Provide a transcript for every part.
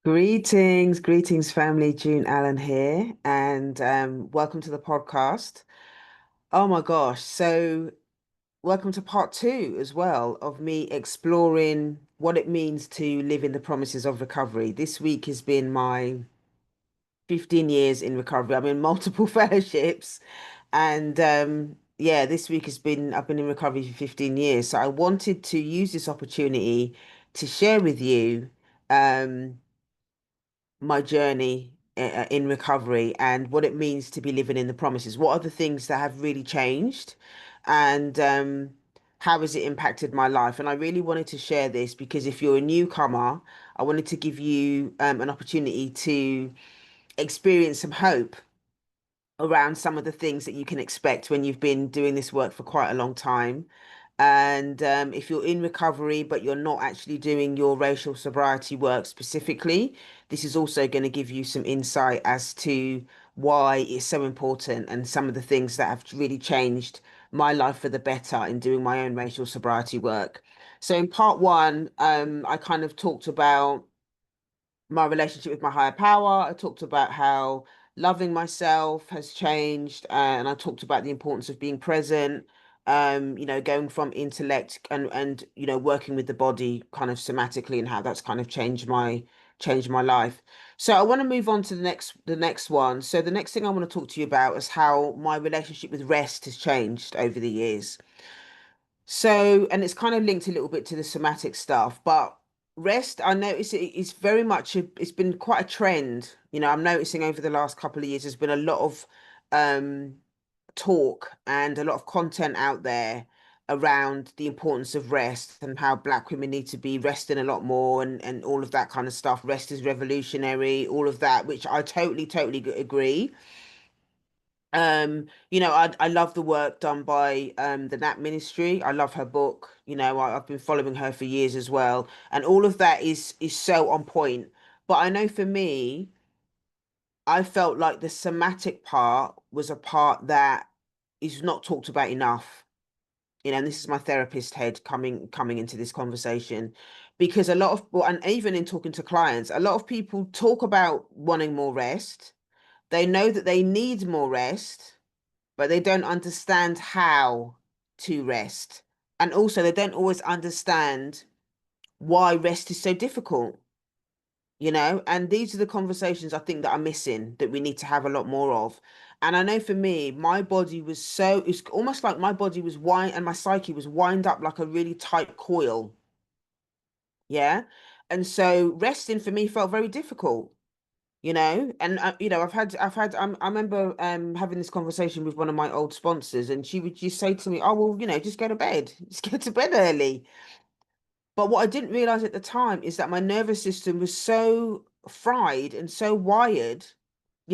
Greetings, family. June Allen here, and welcome to the podcast. Oh my gosh, so welcome to part two as well of me exploring what it means to live in the promises of recovery. This week has been my 15 years in recovery. I'm in multiple fellowships, and yeah, this week has been I've been in recovery for 15 years. So I wanted to use this opportunity to share with you. Um, my journey in recovery and what it means to be living in the promises. What are the things that have really changed, and how has it impacted my life? And I really wanted to share this because if you're a newcomer, I wanted to give you an opportunity to experience some hope around some of the things that you can expect when you've been doing this work for quite a long time. And if you're in recovery, but you're not actually doing your racial sobriety work specifically, this is also going to give you some insight as to why it's so important and some of the things that have really changed my life for the better in doing my own racial sobriety work. So in part one, I kind of talked about my relationship with my higher power. I talked about how loving myself has changed, and I talked about the importance of being present, going from intellect and working with the body kind of somatically and how that's kind of changed my life. So I want to move on to the next one. So the next thing I want to talk to you about is how my relationship with rest has changed over the years. So, and it's kind of linked a little bit to the somatic stuff, but rest, I notice it's very much it's been quite a trend. I'm noticing over the last couple of years, there's been a lot of um talk and a lot of content out there around the importance of rest and how Black women need to be resting a lot more and all of that kind of stuff. Rest is revolutionary, all of that, which I totally agree. I love the work done by the Nat Ministry. I love her book. I've been following her for years as well, and all of that is so on point. But I know for me, I felt like the somatic part was a part that is not talked about enough. And this is my therapist head coming into this conversation, because a lot of, well, and even in talking to clients, a lot of people talk about wanting more rest. They know that they need more rest, but they don't understand how to rest. And also, they don't always understand why rest is so difficult. And these are the conversations I think that are missing that we need to have a lot more of. And I know for me, my body was it's almost like my body was wind and my psyche was wind up like a really tight coil. Yeah. And so resting for me felt very difficult. And I remember having this conversation with one of my old sponsors, and she would just say to me, oh well, just go to bed, just go to bed early. But what I didn't realize at the time is that my nervous system was so fried and so wired.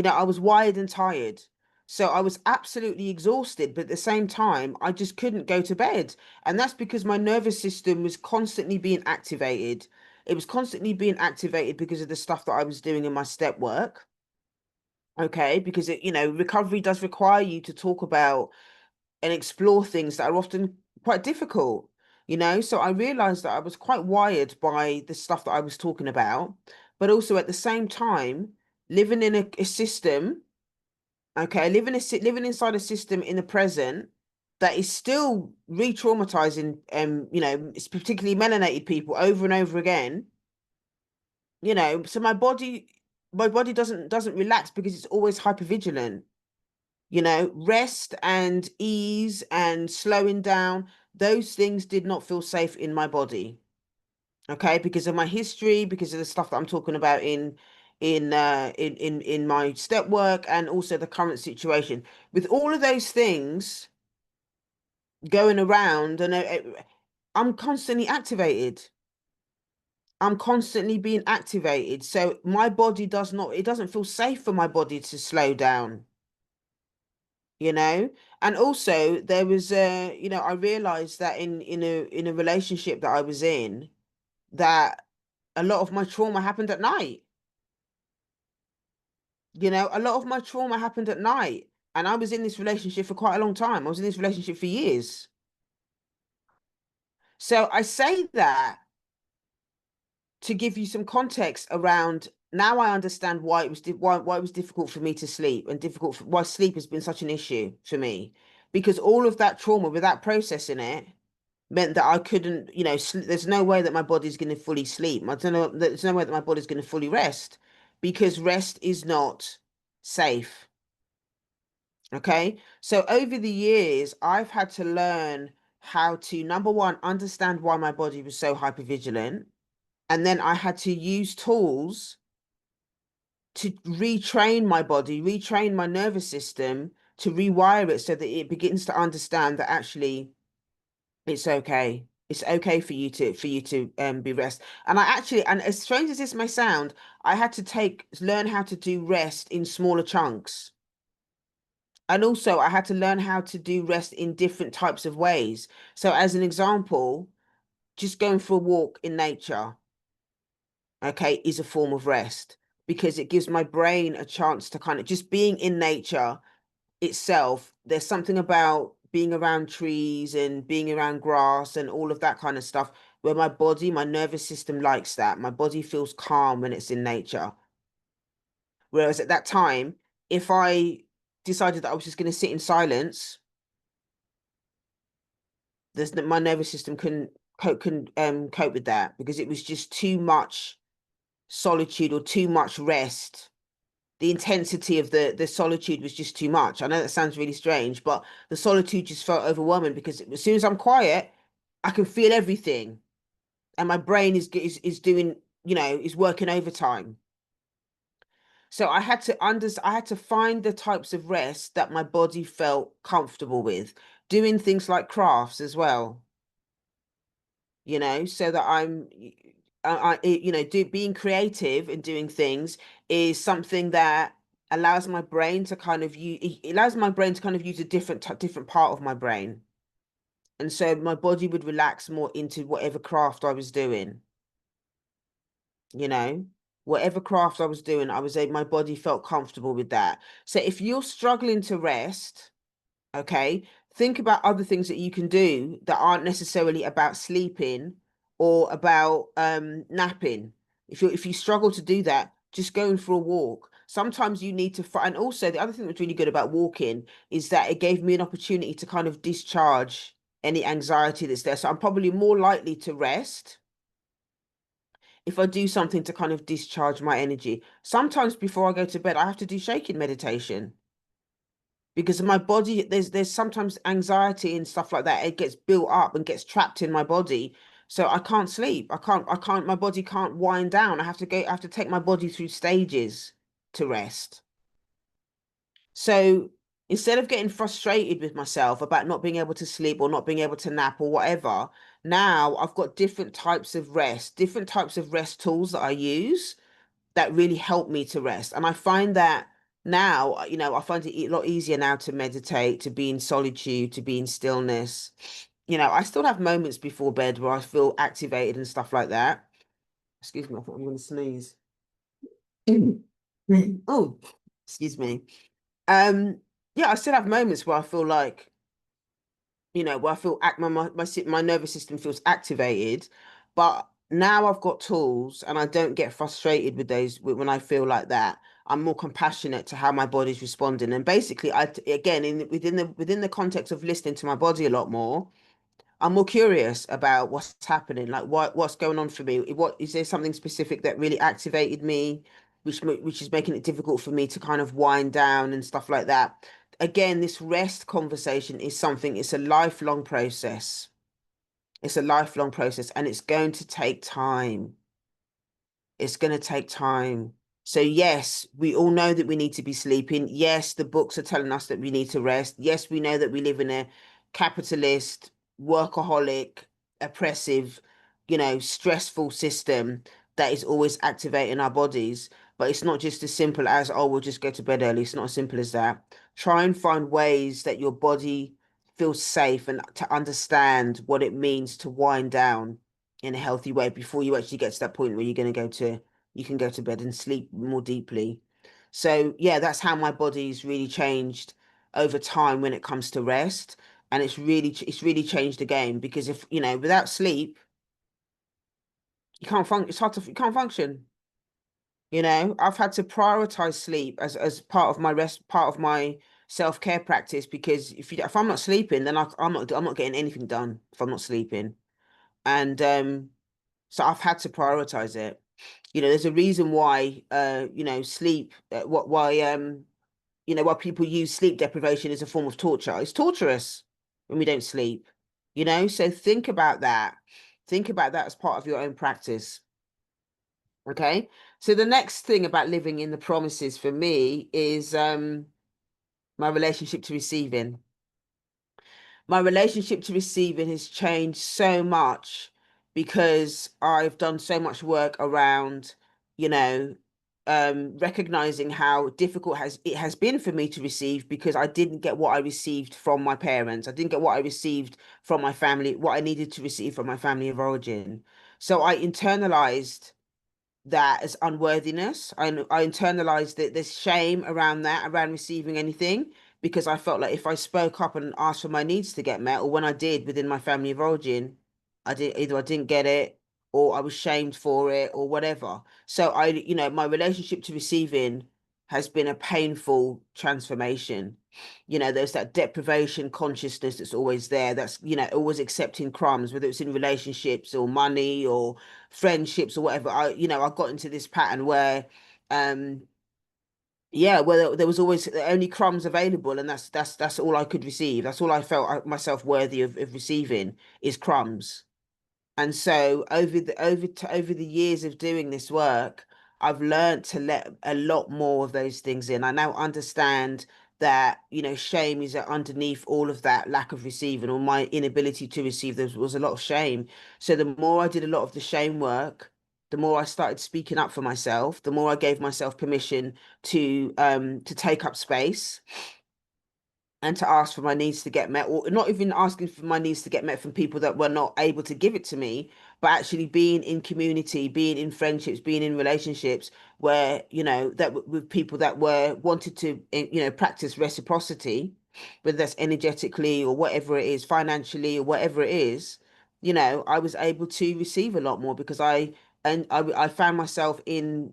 I was wired and tired. So I was absolutely exhausted, but at the same time, I just couldn't go to bed. And that's because my nervous system was constantly being activated. It was constantly being activated because of the stuff that I was doing in my step work. Okay, because recovery does require you to talk about and explore things that are often quite difficult. So I realized that I was quite wired by the stuff that I was talking about, but also at the same time, living in a system, okay, living inside a system in the present that is still re-traumatizing, it's particularly melanated people over and over again. So my body doesn't relax because it's always hypervigilant. Rest and ease and slowing down, those things did not feel safe in my body. Okay, because of my history, because of the stuff that I'm talking about in my step work, and also the current situation. With all of those things going around, and I'm constantly activated. I'm constantly being activated. So my body it doesn't feel safe for my body to slow down. And also there was I realized that in a relationship that I was in, that a lot of my trauma happened at night. A lot of my trauma happened at night, and I was in this relationship for quite a long time. I was in this relationship for years. So I say that to give you some context around now I understand why it was why it was difficult for me to sleep, and why sleep has been such an issue for me, because all of that trauma without processing it meant that I couldn't, there's no way that my body's going to fully sleep. I don't know, there's no way that my body's going to fully rest, because rest is not safe. Okay. So over the years, I've had to learn how to, number one, understand why my body was so hypervigilant. And then I had to use tools to retrain my body, retrain my nervous system, to rewire it so that it begins to understand that actually it's okay. It's okay for you to be rest. And I actually, and as strange as this may sound, I had to learn how to do rest in smaller chunks. And also I had to learn how to do rest in different types of ways. So as an example, just going for a walk in nature, okay, is a form of rest, because it gives my brain a chance to kind of, just being in nature itself, there's something about being around trees and being around grass and all of that kind of stuff where my nervous system likes that. My body feels calm when it's in nature. Whereas at that time, if I decided that I was just going to sit in silence, my nervous system cope with that, because it was just too much solitude or too much rest. The intensity of the solitude was just too much. I know that sounds really strange, but the solitude just felt overwhelming, because as soon as I'm quiet, I can feel everything, and my brain is doing, is working overtime. So I had to find the types of rest that my body felt comfortable with, doing things like crafts as well, so that being creative and doing things is something that allows my brain to kind of use, it allows my brain to kind of use a different part of my brain. And so my body would relax more into whatever craft I was doing, you know, whatever craft I was doing, my body felt comfortable with that. So if you're struggling to rest, okay, think about other things that you can do that aren't necessarily about sleeping or about napping. If you struggle to do that, just going for a walk. Sometimes you need to find, and also the other thing that's really good about walking is that it gave me an opportunity to kind of discharge any anxiety that's there. So I'm probably more likely to rest if I do something to kind of discharge my energy. Sometimes before I go to bed, I have to do shaking meditation, because my body, there's sometimes anxiety and stuff like that. It gets built up and gets trapped in my body. So I can't sleep. My body can't wind down. I have to take my body through stages to rest. So instead of getting frustrated with myself about not being able to sleep or not being able to nap or whatever, now I've got different types of rest tools that I use that really help me to rest. And I find that now, I find it a lot easier now to meditate, to be in solitude, to be in stillness. I still have moments before bed where I feel activated and stuff like that. Excuse me, I thought I'm going to sneeze. Oh, excuse me. Um, yeah, I still have moments where I feel like, where I feel my nervous system feels activated, but now I've got tools and I don't get frustrated with those when I feel like that. I'm more compassionate to how my body's responding. And basically, again, within the context of listening to my body a lot more, I'm more curious about what's happening, like what's going on for me. What is there something specific that really activated me, which is making it difficult for me to kind of wind down and stuff like that. Again, this rest conversation is something, it's a lifelong process. It's a lifelong process, and it's going to take time. It's going to take time. So yes, we all know that we need to be sleeping. Yes, the books are telling us that we need to rest. Yes, we know that we live in a capitalist, workaholic, oppressive, stressful system that is always activating our bodies. But it's not just as simple as, oh, we'll just go to bed early. It's not as simple as that. Try and find ways that your body feels safe and to understand what it means to wind down in a healthy way before you actually get to that point where you can go to bed and sleep more deeply. So yeah, that's how my body's really changed over time when it comes to rest. And it's really changed the game, because if, without sleep, you can't function. You can't function. I've had to prioritize sleep as part of my rest, part of my self-care practice, because if I'm not sleeping, then I'm not getting anything done if I'm not sleeping. And so I've had to prioritize it. There's a reason why sleep what why why people use sleep deprivation as a form of torture. It's torturous when we don't sleep. So think about that as part of your own practice. Okay. So the next thing about living in the promises for me is my relationship to receiving. My relationship to receiving has changed so much because I've done so much work around, you know, recognizing how difficult it has been for me to receive, because I didn't get what I received from my parents. I didn't get what I received from my family, what I needed to receive from my family of origin. So I internalized that as unworthiness. I internalized that there's shame around that, around receiving anything, because I felt like if I spoke up and asked for my needs to get met, or when I did within my family of origin, I didn't get it, or I was shamed for it, or whatever. So my relationship to receiving has been a painful transformation. There's that deprivation consciousness that's always there. That's, always accepting crumbs, whether it's in relationships or money or friendships or whatever. I got into this pattern where, um, yeah, where there was always only crumbs available, and that's all I could receive. That's all I felt myself worthy of receiving, is crumbs. And so over the years of doing this work, I've learned to let a lot more of those things in. I now understand that, shame is underneath all of that lack of receiving, or my inability to receive. There was a lot of shame. So the more I did a lot of the shame work, the more I started speaking up for myself, the more I gave myself permission to take up space and to ask for my needs to get met, or not even asking for my needs to get met from people that were not able to give it to me, but actually being in community, being in friendships, being in relationships where, with people that were wanted to, practice reciprocity, whether that's energetically or whatever it is, financially or whatever it is. I was able to receive a lot more because I found myself in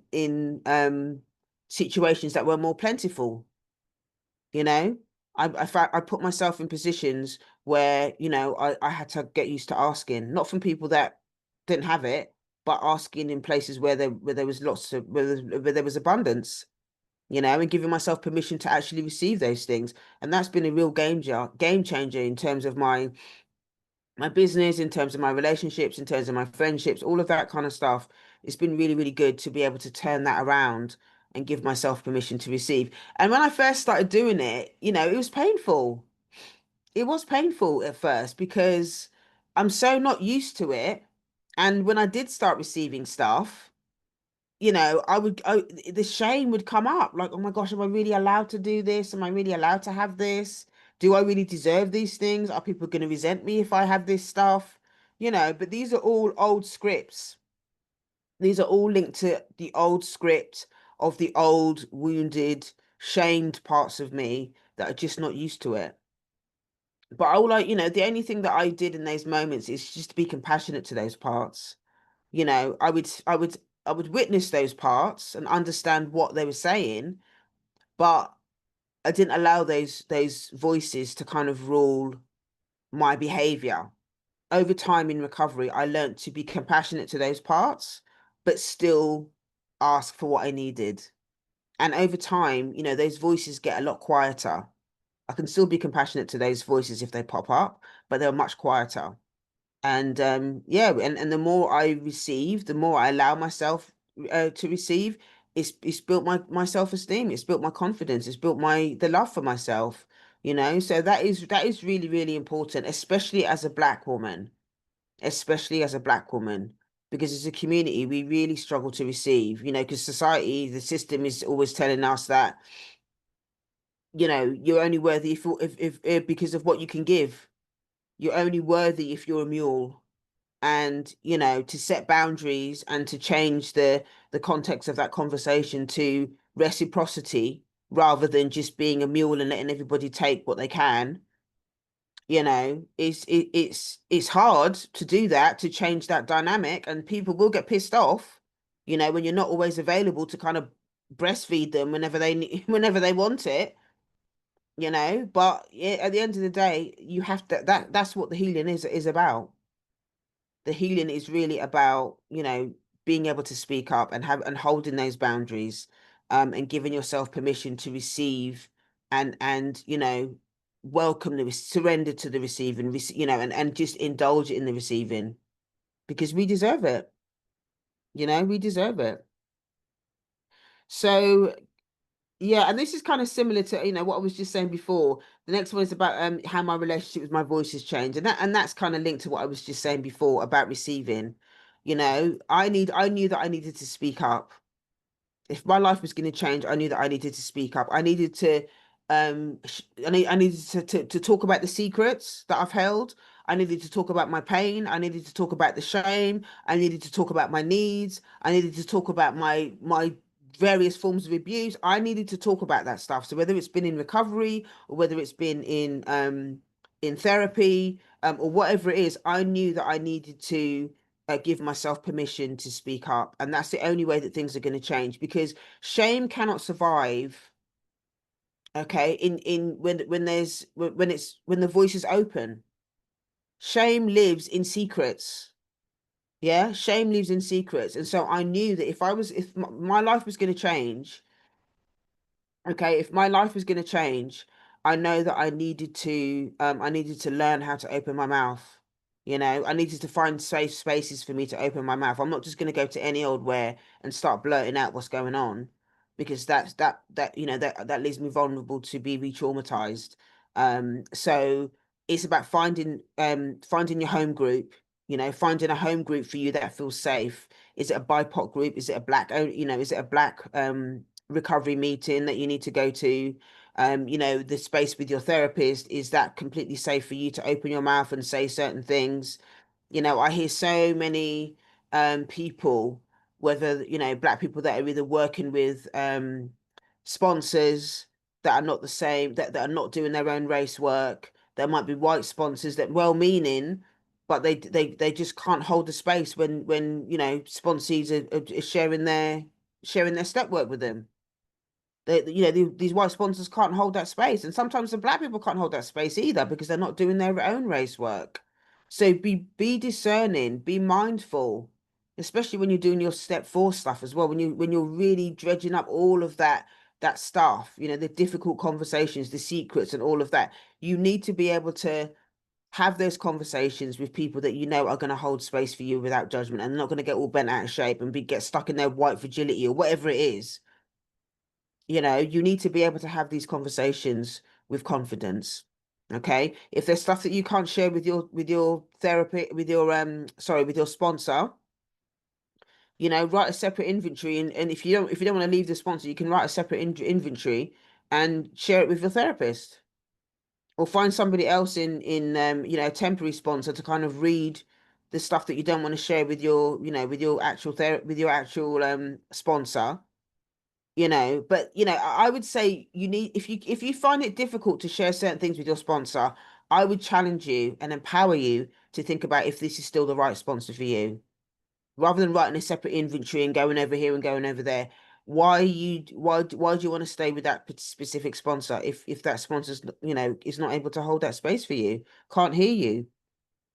situations that were more plentiful. you know I put myself in positions where, I had to get used to asking, not from people that didn't have it, but asking in places where there was lots of where there was abundance, and giving myself permission to actually receive those things. And that's been a real game changer in terms of my business, in terms of my relationships, in terms of my friendships, all of that kind of stuff. It's been really, really good to be able to turn that around and give myself permission to receive. And when I first started doing it, it was painful. It was painful at first because I'm so not used to it. And when I did start receiving stuff, the shame would come up, like, oh my gosh, am I really allowed to do this? Am I really allowed to have this? Do I really deserve these things? Are people going to resent me if I have this stuff? But these are all old scripts. These are all linked to the old script of the old, wounded, shamed parts of me that are just not used to it. But the only thing that I did in those moments is just to be compassionate to those parts. I would witness those parts and understand what they were saying, but I didn't allow those voices to kind of rule my behavior. Over time in recovery, I learned to be compassionate to those parts, but still ask for what I needed. And over time, those voices get a lot quieter. I can still be compassionate to those voices if they pop up, but they're much quieter. And yeah, and the more I receive, the more I allow myself to receive, it's built my self-esteem, it's built my confidence, it's built the love for myself. So that is really, really important, especially as a black woman, especially as a black woman, because as a community we really struggle to receive, because society, the system is always telling us that, you're only worthy if because of what you can give. You're only worthy if you're a mule. And to set boundaries and to change the context of that conversation to reciprocity, rather than just being a mule and letting everybody take what they can. It's hard to do that, to change that dynamic, and people will get pissed off. when you're not always available to kind of breastfeed them whenever they whenever they want it, but yeah, at the end of the day, you have to that's what the healing is about. The healing is really about, being able to speak up and holding those boundaries, and giving yourself permission to receive, and welcome surrender to the receiving, and just indulge in the receiving, because we deserve it. We deserve it. So yeah, and this is kind of similar to, what I was just saying before. The next one is about how my relationship with my voice has changed. And that's kind of linked to what I was just saying before about receiving. I knew that I needed to speak up. If my life was going to change, I knew that I needed to speak up. I needed to I needed to talk about the secrets that I've held. I needed to talk about my pain. I needed to talk about the shame. I needed to talk about my needs. I needed to talk about my various forms of abuse. I needed to talk about that stuff. So whether it's been in recovery, or whether it's been in therapy, or whatever it is, I knew that I needed to give myself permission to speak up. And that's the only way that things are going to change, because shame cannot survive, okay, in when the voice is open. Shame lives in secrets. Yeah, shame lives in secrets. And so I knew that if my life was going to change, okay, if my life was going to change, I know that I needed to learn how to open my mouth. I needed to find safe spaces for me to open my mouth. I'm not just going to go to any old where and start blurting out what's going on, because that leaves me vulnerable to be re-traumatized. So it's about finding your home group, finding a home group for you that feels safe. Is it a BIPOC group? Is it a is it a black recovery meeting that you need to go to? The space with your therapist, is that completely safe for you to open your mouth and say certain things? I hear so many people, whether, black people that are either working with sponsors that are not the same, that are not doing their own race work. There might be white sponsors that well-meaning, but they just can't hold the space when sponsees are sharing their step work with them. These white sponsors can't hold that space, and sometimes the black people can't hold that space either, because they're not doing their own race work. So be discerning, be mindful, especially when you're doing your step 4 stuff as well. When you're really dredging up all of that stuff, the difficult conversations, the secrets, and all of that. You need to be able to have those conversations with people that are going to hold space for you without judgment, and not going to get all bent out of shape and get stuck in their white fragility or whatever it is. You need to be able to have these conversations with confidence. Okay. If there's stuff that you can't share with your therapy, with your sponsor, write a separate inventory, and if you don't want to leave the sponsor, you can write a separate inventory and share it with your therapist, or find somebody else in a temporary sponsor to kind of read the stuff that you don't want to share with your actual sponsor. But I would say, if you find it difficult to share certain things with your sponsor, I would challenge you and empower you to think about if this is still the right sponsor for you, rather than writing a separate inventory and going over here and going over there. Why do you want to stay with that specific sponsor if that sponsor's is not able to hold that space for you, can't hear you?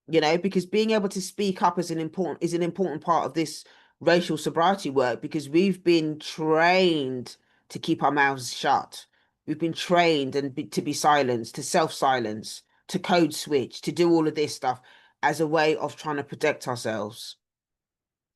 Because being able to speak up is an important part of this racial sobriety work, because we've been trained to keep our mouths shut. We've been trained to be silenced, to self-silence, to code switch, to do all of this stuff as a way of trying to protect ourselves.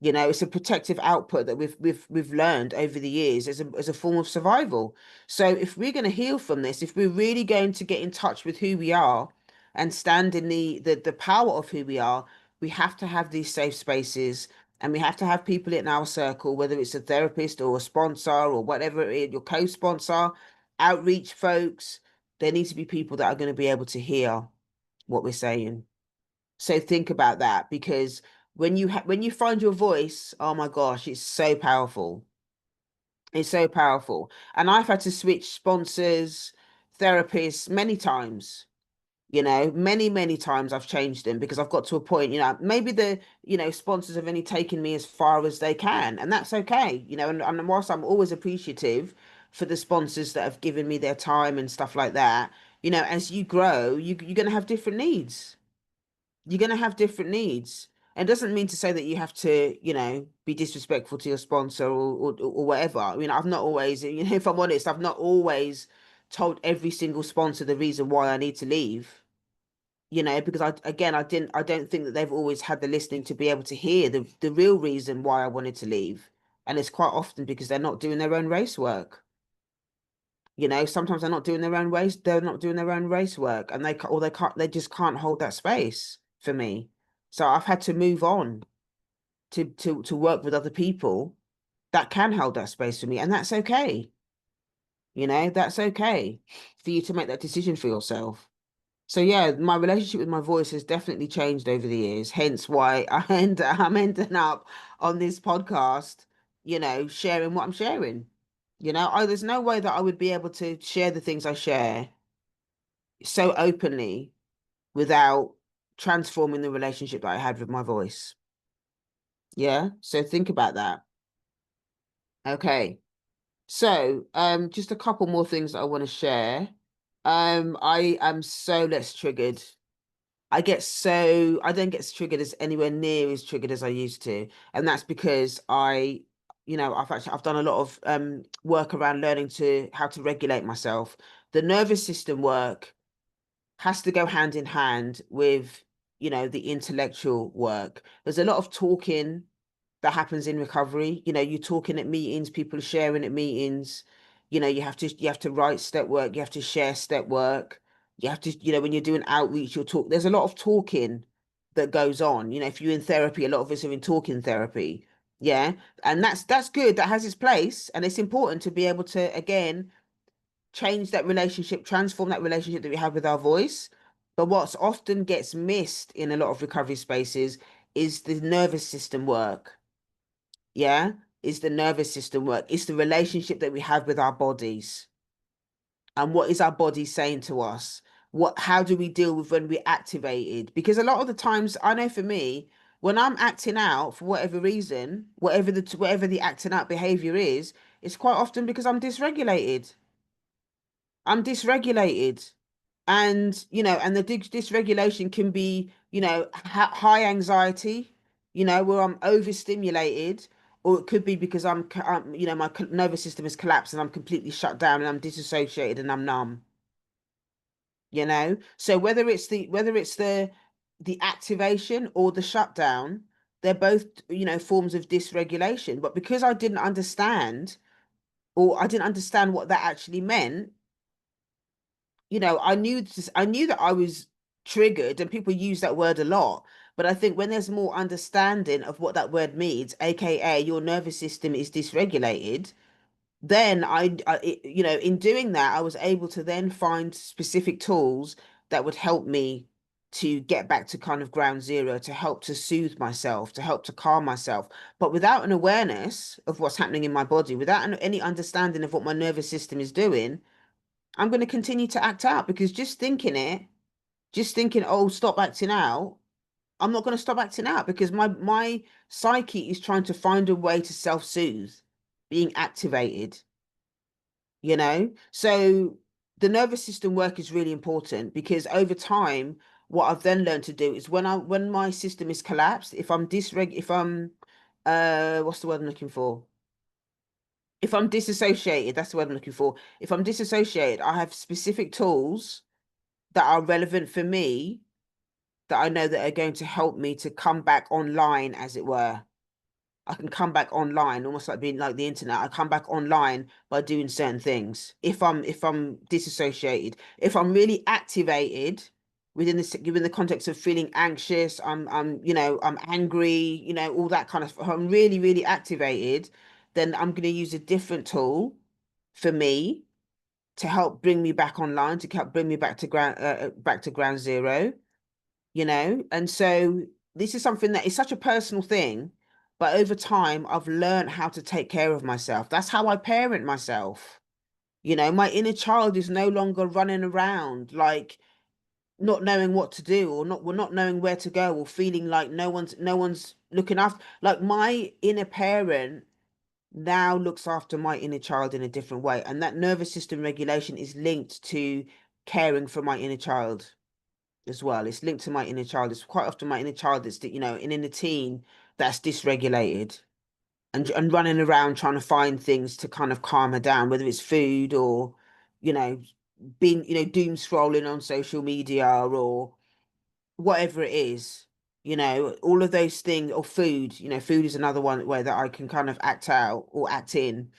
It's a protective output that we've learned over the years as a form of survival. So if we're going to heal from this, if we're really going to get in touch with who we are and stand in the power of who we are, we have to have these safe spaces, and we have to have people in our circle, whether it's a therapist or a sponsor or whatever it is, your co-sponsor, outreach folks. There needs to be people that are going to be able to hear what we're saying. So think about that, because when you find your voice, oh my gosh, it's so powerful. It's so powerful. And I've had to switch sponsors, therapists many times. Many, many times I've changed them because I've got to a point, maybe sponsors have only taken me as far as they can, and that's okay, and whilst I'm always appreciative for the sponsors that have given me their time and stuff like that, as you grow, you're going to have different needs. You're going to have different needs. And it doesn't mean to say that you have to, be disrespectful to your sponsor or whatever. I mean, I've not always, if I'm honest, I've not always told every single sponsor the reason why I need to leave, because I don't think that they've always had the listening to be able to hear the real reason why I wanted to leave. And it's quite often because they're not doing their own race work. Sometimes they're not doing their own race work, and they just can't hold that space for me. So I've had to move on to work with other people that can hold that space for me, and that's okay. That's okay for you to make that decision for yourself. So yeah, my relationship with my voice has definitely changed over the years, hence why I'm ending up on this podcast, sharing what I'm sharing. There's no way that I would be able to share the things I share so openly without transforming the relationship that I had with my voice. Yeah. So think about that. Okay. So, just a couple more things that I want to share. I am so less triggered. I don't get as triggered as anywhere near as triggered as I used to. And that's because I've done a lot of work around learning to how to regulate myself. The nervous system work has to go hand in hand with, the intellectual work. There's a lot of talking that happens in recovery. You're talking at meetings, people are sharing at meetings. You have to write step work, you have to share step work. You have to, when you're doing outreach, you'll talk. There's a lot of talking that goes on. If you're in therapy, a lot of us are in talking therapy. Yeah. And that's good. That has its place. And it's important to be able to, again, change that relationship, transform that relationship that we have with our voice. But what's often gets missed in a lot of recovery spaces is the nervous system work. Yeah, is the nervous system work. It's the relationship that we have with our bodies. And what is our body saying to us? How do we deal with when we're activated? Because a lot of the times, I know for me, when I'm acting out for whatever reason, whatever the acting out behavior is, it's quite often because I'm dysregulated. I'm dysregulated. And the dysregulation can be, high anxiety, where I'm overstimulated, or it could be because my nervous system is collapsed and I'm completely shut down and I'm disassociated and I'm numb, So whether it's the activation or the shutdown, they're both, forms of dysregulation. But because I didn't understand what that actually meant, I knew that I was triggered, and people use that word a lot. But I think when there's more understanding of what that word means, aka your nervous system is dysregulated, then in doing that, I was able to then find specific tools that would help me to get back to kind of ground zero, to help to soothe myself, to help to calm myself. But without an awareness of what's happening in my body, without any understanding of what my nervous system is doing, I'm going to continue to act out because just thinking, oh, stop acting out. I'm not going to stop acting out because my psyche is trying to find a way to self-soothe, being activated, So the nervous system work is really important because over time, what I've then learned to do is when my system is collapsed, if I'm what's the word I'm looking for? If I'm disassociated, that's the word I'm looking for. If I'm disassociated, I have specific tools that are relevant for me that I know that are going to help me to come back online, as it were. I can come back online, almost like being like the internet. I come back online by doing certain things. If I'm disassociated, if I'm really activated within the context of feeling anxious, I'm angry, all that kind of. If I'm really really activated, then I'm going to use a different tool for me to help bring me back online, to help bring me back to ground zero, And so this is something that is such a personal thing, but over time I've learned how to take care of myself. That's how I parent myself. My inner child is no longer running around like not knowing what to do, or not we're not knowing where to go, or feeling like no one's looking after, like my inner parent now looks after my inner child in a different way, and that nervous system regulation is linked to caring for my inner child as well. It's linked to my inner child. It's quite often my inner child that's, in inner teen, that's dysregulated and running around trying to find things to kind of calm her down, whether it's food or, you know, being, doom scrolling on social media or whatever it is, all of those things, or food, food is another one where that I can kind of act out or act in.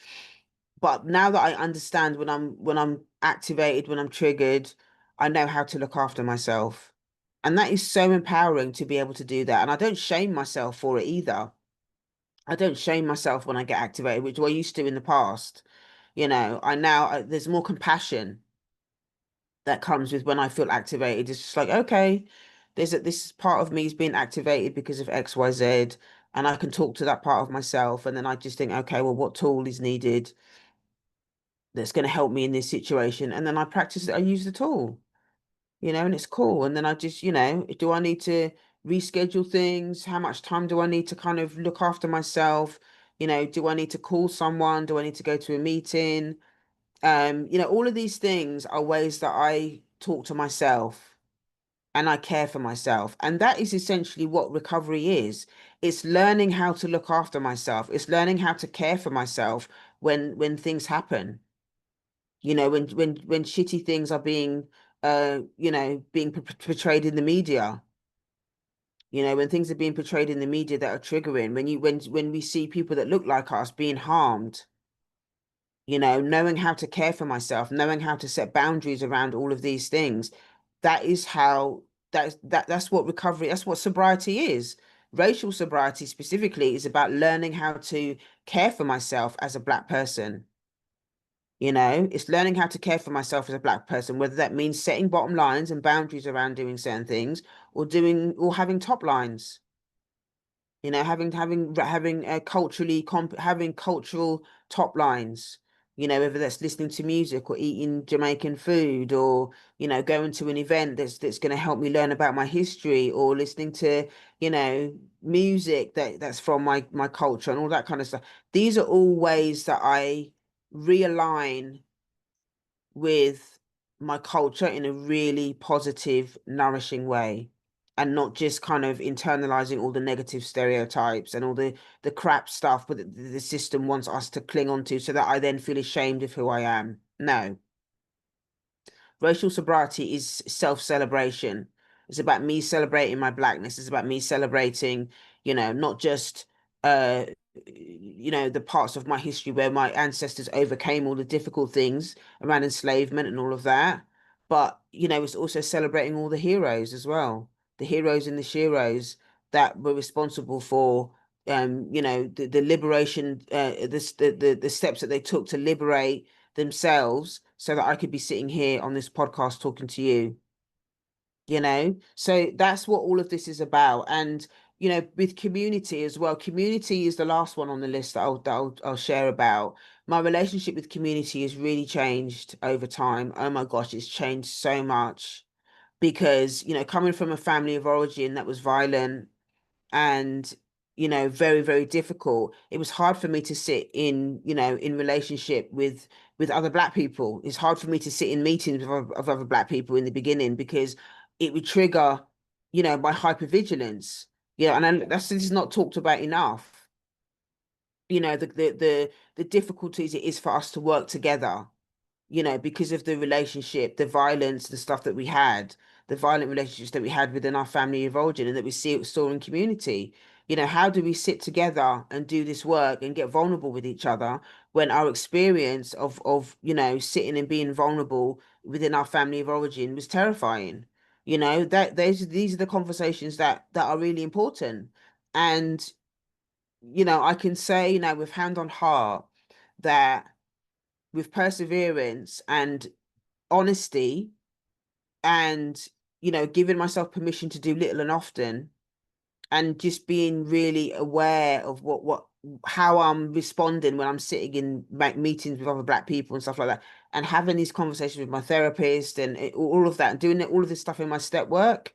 But now that I understand when I'm activated, when I'm triggered, I know how to look after myself. And that is so empowering to be able to do that. And I don't shame myself for it either. I don't shame myself when I get activated, which I used to in the past. There's more compassion that comes with when I feel activated. It's just like, okay, this part of me is being activated because of X, Y, Z, and I can talk to that part of myself. And then I just think, okay, well, what tool is needed that's going to help me in this situation? And then I practice it. I use the tool, and it's cool. And then I just, do I need to reschedule things? How much time do I need to kind of look after myself? Do I need to call someone? Do I need to go to a meeting? All of these things are ways that I talk to myself and I care for myself. And that is essentially what recovery is. It's learning how to look after myself. It's learning how to care for myself when things happen. When shitty things are being portrayed in the media. When things are being portrayed in the media that are triggering, when we see people that look like us being harmed, knowing how to care for myself, knowing how to set boundaries around all of these things. That is how that's what recovery, that's what sobriety is. Racial sobriety specifically is about learning how to care for myself as a Black person. It's learning how to care for myself as a Black person, whether that means setting bottom lines and boundaries around doing certain things, or having top lines. Having culturally comp having cultural top lines, whether that's listening to music or eating Jamaican food, or going to an event that's going to help me learn about my history, or listening to, music that's from my culture and all that kind of stuff. These are all ways that I realign with my culture in a really positive, nourishing way, and not just kind of internalizing all the negative stereotypes and all the crap stuff but the system wants us to cling on to, so that I then feel ashamed of who I am. No. Racial sobriety is self-celebration. It's about me celebrating my Blackness. It's about me celebrating, not just uh the parts of my history where my ancestors overcame all the difficult things around enslavement and all of that. But, it's also celebrating all the heroes as well. The heroes and the sheroes that were responsible for the liberation, the steps that they took to liberate themselves, so that I could be sitting here on this podcast talking to you. So that's what all of this is about. And, with community as well, community is the last one on the list that I'll share about. My relationship with community has really changed over time. Oh my gosh, it's changed so much because, coming from a family of origin that was violent and, very, very difficult, it was hard for me to sit in relationship with other Black people. It's hard for me to sit in meetings of other Black people in the beginning, because it would trigger, my hypervigilance. And then this is not talked about enough. The difficulties it is for us to work together, because of the relationship, the violence, the stuff that we had, the violent relationships that we had within our family of origin, and that we saw in community. How do we sit together and do this work and get vulnerable with each other when our experience of sitting and being vulnerable within our family of origin was terrifying? That these are the conversations that are really important. And, I can say now with hand on heart that with perseverance and honesty, and, giving myself permission to do little and often, and just being really aware of how I'm responding when I'm sitting in meetings with other black people and stuff like that, and having these conversations with my therapist and all of that, and doing all of this stuff in my step work,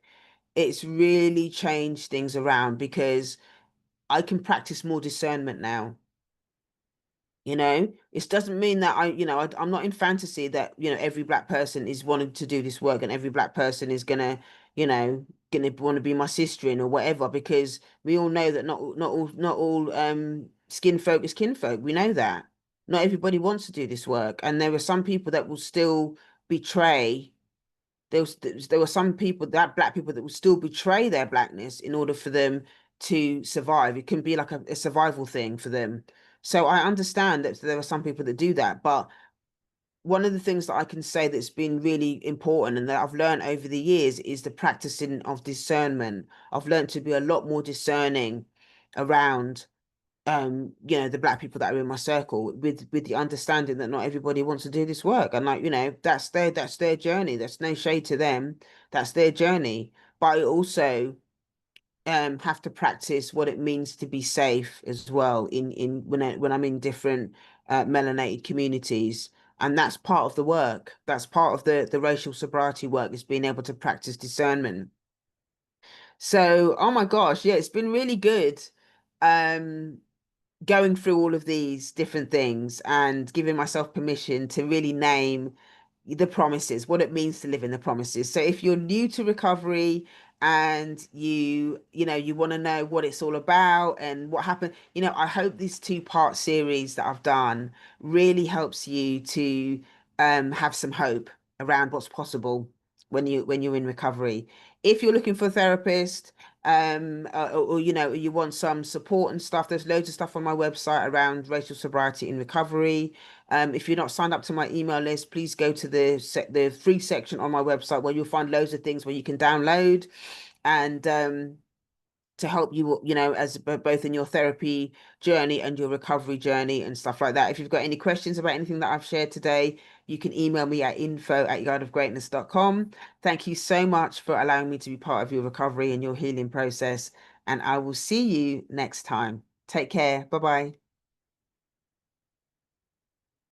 it's really changed things around because I can practice more discernment now. It doesn't mean that I'm not in fantasy that, every black person is wanting to do this work and every black person is you know, gonna want to be my sister in or whatever, because we all know that not all skin folk is kinfolk. We know that. Not everybody wants to do this work. And there are some people that will still betray there were some people, that black people, that will still betray their blackness in order for them to survive. It can be like a survival thing for them. So I understand that there are some people that do that, but one of the things that I can say that's been really important and that I've learned over the years is the practicing of discernment. I've learned to be a lot more discerning around the black people that are in my circle, with the understanding that not everybody wants to do this work. And like, that's their journey. That's no shade to them. That's their journey. But I also have to practice what it means to be safe as well in when I'm in different melanated communities. And that's part of the work. That's part of the racial sobriety work, is being able to practice discernment. So, oh my gosh, yeah, it's been really good. Um, Going through all of these different things and giving myself permission to really name the promises, what it means to live in the promises. So if you're new to recovery and you want to know what it's all about and what happened, I hope this two-part series that I've done really helps you to have some hope around what's possible when you're in recovery. If you're looking for a therapist, or you want some support and stuff, there's loads of stuff on my website around racial sobriety in recovery. If you're not signed up to my email list, please go to the free section on my website, where you'll find loads of things where you can download and to help you, as both in your therapy journey and your recovery journey and stuff like that. If you've got any questions about anything that I've shared today, you can email me at info@yardofgreatness.com. Thank you so much for allowing me to be part of your recovery and your healing process. And I will see you next time. Take care. Bye bye.